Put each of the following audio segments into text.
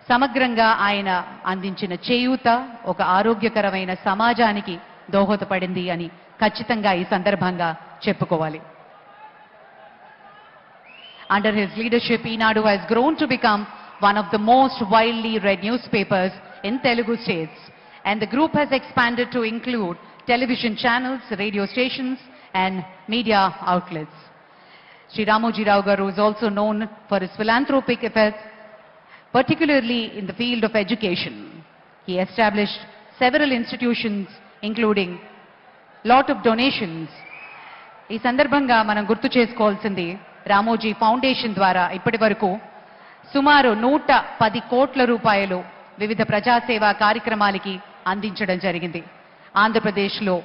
సమగ్రంగా ఆయన అందించిన చేయూత ఒక ఆరోగ్యకరమైన సమాజానికి దోహదపడింది అని ఖచ్చితంగా ఈ సందర్భంగా చెప్పుకోవాలి. Under his leadership, Eenadu has grown to become one of the most widely read newspapers in Telugu states, and the group has expanded to include television channels, radio stations, and media outlets. Sri Ramoji Rao Garu is also known for his philanthropic efforts, particularly in the field of education. He established several institutions, including lot of donations. ఈ సందర్భంగా మనం గుర్తు చేసుకోవాల్సింది Ramoji foundation ద్వారా ఇప్పటి వరకు సుమారు 110 కోట్ల రూపాయలు వివిధ ప్రజాసేవా కార్యక్రమాలకి అందించడం జరిగింది. ఆంధ్రప్రదేశ్లో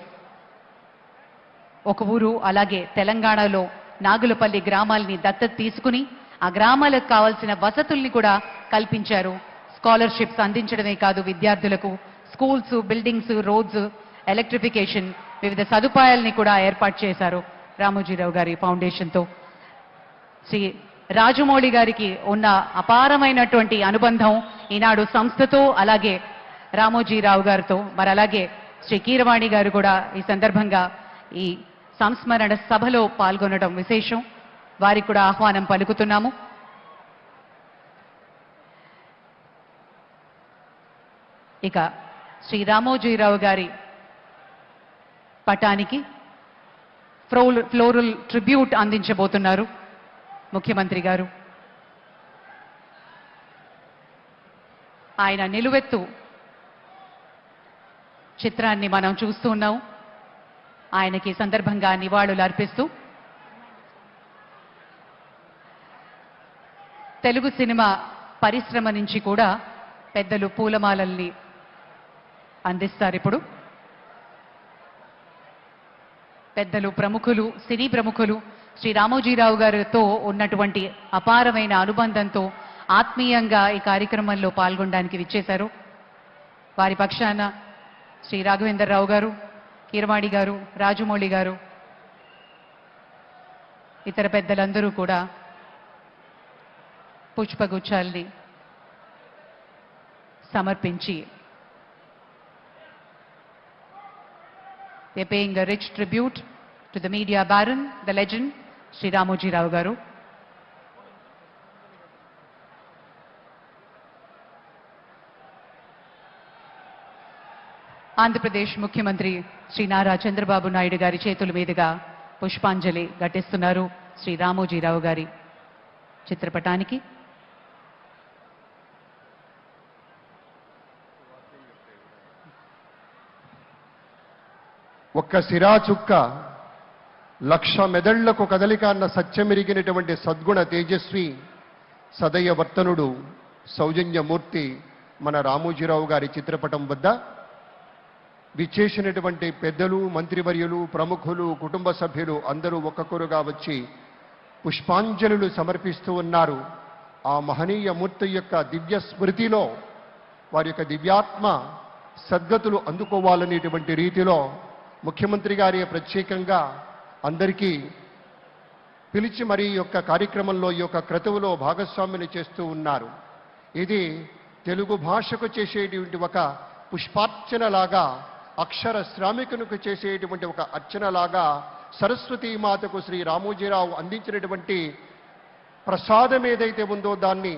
ఒక ఊరు, అలాగే తెలంగాణలో నాగులపల్లి గ్రామాలని దత్తత తీసుకుని ఆ గ్రామాలకు కావాల్సిన వసతుల్ని కూడా కల్పించారు. స్కాలర్షిప్స్ అందించడమే కాదు, విద్యార్థులకు స్కూల్స్, బిల్డింగ్స్, రోడ్స్, ఎలక్ట్రిఫికేషన్, వివిధ సదుపాయాలని కూడా ఏర్పాటు చేశారు రామోజీరావు గారి ఫౌండేషన్తో. శ్రీ రాజమౌళి గారికి ఉన్న అపారమైనటువంటి అనుబంధం ఈనాడు సంస్థతో, అలాగే రామోజీరావు గారితో, మరి అలాగే శ్రీ కీరవాణి గారు కూడా ఈ సందర్భంగా ఈ సంస్మరణ సభలో పాల్గొనడం విశేషం. వారికి కూడా ఆహ్వానం పలుకుతున్నాము. ఇక శ్రీ రామోజీరావు గారి పటానికి ఫ్లోరల్ ట్రిబ్యూట్ అందించబోతున్నారు ముఖ్యమంత్రి గారు. ఆయన నిలువెత్తు చిత్రాన్ని మనం చూస్తూ ఉన్నాం. ఆయనకి సందర్భంగా నివాళులు అర్పిస్తూ తెలుగు సినిమా పరిశ్రమ నుంచి కూడా పెద్దలు పూలమాలల్ని అందిస్తారు. ఇప్పుడు పెద్దలు, ప్రముఖులు, సినీ ప్రముఖులు శ్రీ రామోజీరావు గారితో ఉన్నటువంటి అపారమైన అనుబంధంతో ఆత్మీయంగా ఈ కార్యక్రమంలో పాల్గొనడానికి విచ్చేశారు. వారి పక్షాన శ్రీ రాఘవేంద్రరావు గారు, కీరవాణి గారు, రాజమౌళి గారు, ఇతర పెద్దలందరూ కూడా పుష్పగుచ్చాల్ని సమర్పించి they're paying a rich tribute to the media baron, the legend, Sri Ramoji Rao Garu. Andhra Pradesh ముఖ్యమంత్రి శ్రీ నారా చంద్రబాబు నాయుడు గారి చేతుల మీదుగా పుష్పాంజలి ఘటిస్తున్నారు శ్రీ రామోజీరావు గారి చిత్రపటానికి. ఒక్క సిరా చుక్క లక్ష మెదళ్లకు కదలిక అన్న సత్యమెరిగినటువంటి సద్గుణ తేజస్వి సదయ వర్తనుడు సౌజన్యమూర్తి మన రామోజీరావు గారి చిత్రపటం వద్ద విచ్చేసినటువంటి పెద్దలు, మంత్రివర్యులు, ప్రముఖులు, కుటుంబ సభ్యులు అందరూ ఒక్కొక్కరుగా వచ్చి పుష్పాంజలులు సమర్పిస్తూ ఉన్నారు. ఆ మహనీయ మూర్తి యొక్క దివ్య స్మృతిలో వారి యొక్క దివ్యాత్మ సద్గతులు అందుకోవాలనేటువంటి రీతిలో ముఖ్యమంత్రి గారి ప్రత్యేకంగా అందరికీ పిలిచి మరి యొక్క కార్యక్రమంలో ఈ యొక్క క్రతువులో భాగస్వామిని చేస్తూ ఉన్నారు. ఇది తెలుగు భాషకు చేసేటువంటి ఒక పుష్పార్చనలాగా, అక్షర శ్రామికునికి చేసేటువంటి ఒక అర్చనలాగా సరస్వతీమాతకు శ్రీ రామోజీరావు అందించినటువంటి ప్రసాదం ఏదైతే ఉందో దాన్ని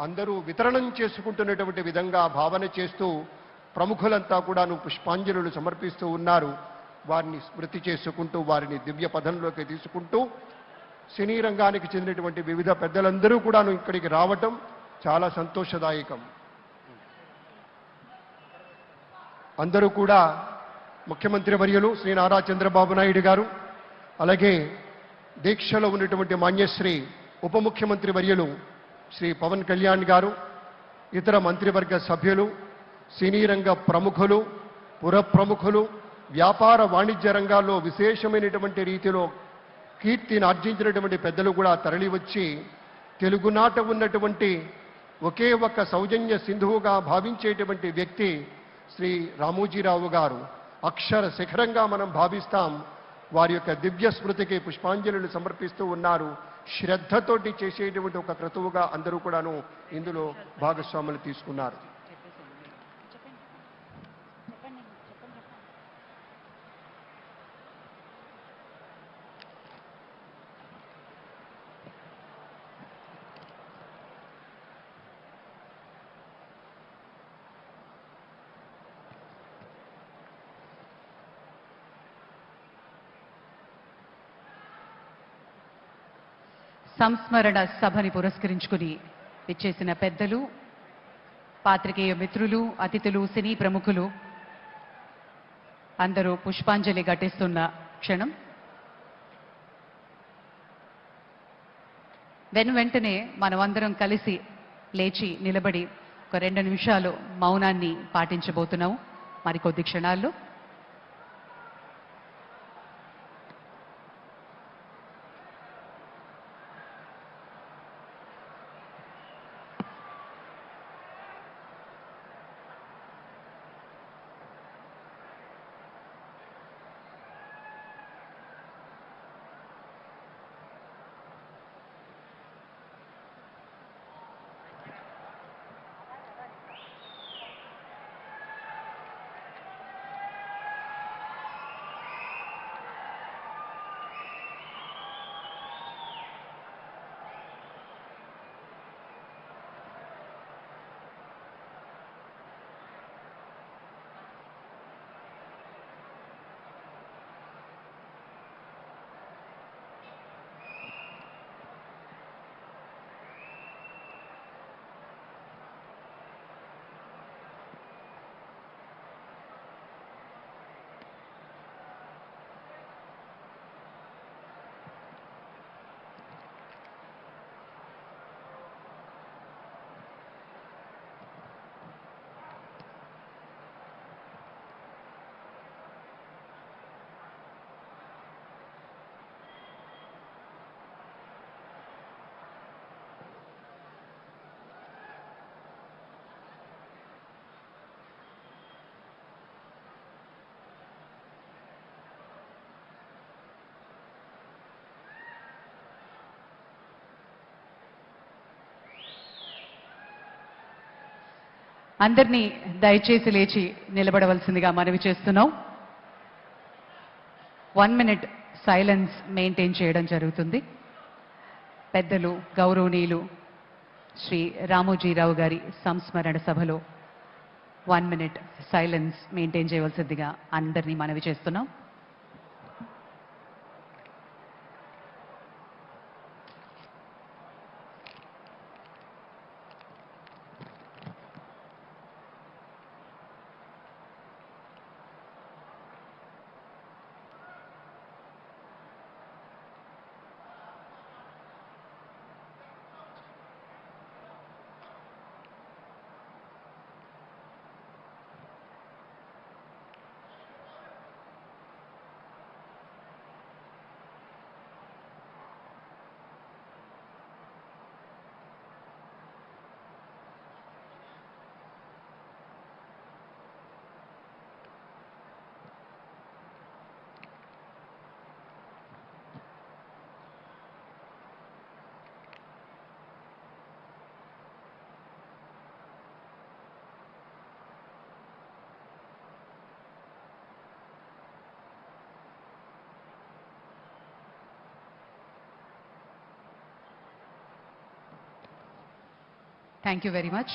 అందరూ వితరణం చేసుకుంటున్నటువంటి విధంగా భావన చేస్తూ ప్రముఖులంతా కూడాను పుష్పాంజలులు సమర్పిస్తూ ఉన్నారు. వారిని స్మృతి చేసుకుంటూ, వారిని దివ్య పదంలోకి తీసుకుంటూ సినీ రంగానికి చెందినటువంటి వివిధ పెద్దలందరూ కూడాను ఇక్కడికి రావటం చాలా సంతోషదాయకం. అందరూ కూడా ముఖ్యమంత్రి వర్యులు శ్రీ నారా చంద్రబాబు నాయుడు గారు, అలాగే దీక్షలో ఉన్నటువంటి మాన్యశ్రీ ఉప ముఖ్యమంత్రి వర్యులు శ్రీ పవన్ కళ్యాణ్ గారు, ఇతర మంత్రివర్గ సభ్యులు, సినీ రంగ ప్రముఖులు, పుర ప్రముఖులు, వ్యాపార వాణిజ్య రంగాల్లో విశేషమైనటువంటి రీతిలో కీర్తిని ఆర్జించినటువంటి పెద్దలు కూడా తరలివచ్చి తెలుగునాట ఉన్నటువంటి ఒకే ఒక్క సౌజన్య సింధువుగా భావించేటువంటి వ్యక్తి శ్రీ రామోజీరావు గారు. అక్షర శిఖరంగా మనం భావిస్తాం. వారి యొక్క దివ్య స్మృతికి పుష్పాంజలులు సమర్పిస్తూ ఉన్నారు. శ్రద్ధతోటి చేసేటువంటి ఒక క్రతువుగా అందరూ కూడాను ఇందులో భాగస్వాములు తీసుకున్నారు. సంస్మరణ సభని పురస్కరించుకుని విచ్చేసిన పెద్దలు, పాత్రికేయ మిత్రులు, అతిథులు, సినీ ప్రముఖులు అందరూ పుష్పాంజలి ఘటిస్తున్న క్షణం. వెంటనే మనమందరం కలిసి లేచి నిలబడి ఒక 2 నిమిషాలు మౌనాన్ని పాటించబోతున్నాము మరికొద్ది క్షణాల్లో. అందరినీ దయచేసి లేచి నిలబడవలసిందిగా మనవి చేస్తున్నాం. 1 minute సైలెన్స్ మెయింటైన్ చేయడం జరుగుతుంది. పెద్దలు గౌరవనీయులు శ్రీ రామోజీరావు గారి సంస్మరణ సభలో 1 minute సైలెన్స్ మెయింటైన్ చేయవలసిందిగా అందరినీ మనవి చేస్తున్నాం. Thank you very much.